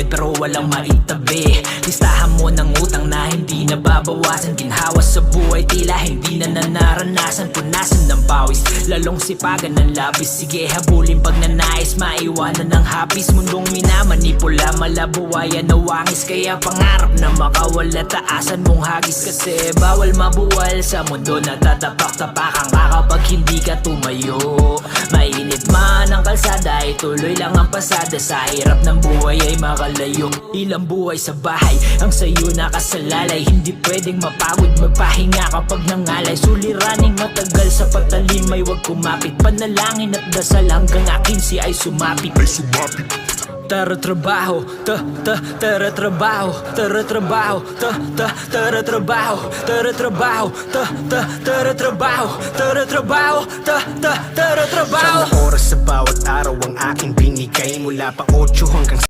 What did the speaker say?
pero walang maitabi. Listahan mo ng utang na hindi nababawasan. Ginhawa sa buhay tila hindi na nanaranasan. Punasan ng pawis, lalong sipagan ng labis. Sige habulin pag nanais, maiwanan ng hapis. Mundong minamanipula, malabuwayan na wangis. Kaya pangarap na makawala, taasan mong hagis. Kasi bawal mabuwal sa mundo na tatapak-tapakan ka kapag hindi ka tumayo. Mainit man ang kalsada, ituloy lang ang pasada. Sa hirap ng buhay ay makalayo. Ilang buhay sa bahay ang sayo nakasalalay. Hindi pwedeng mapagod magpahinga kapag nangalay. Suliraning matagal sa patalimay, wag kumapit. Panalangin at dasal hanggang akin si ay sumapit. Tara trabaho, tara trabaho, tara trabaho, tara trabaho, tara trabaho, tara trabaho, tara trabaho, tara trabaho. Sa oras sa bawat araw ang aking binigay. Mula pa 8 hanggang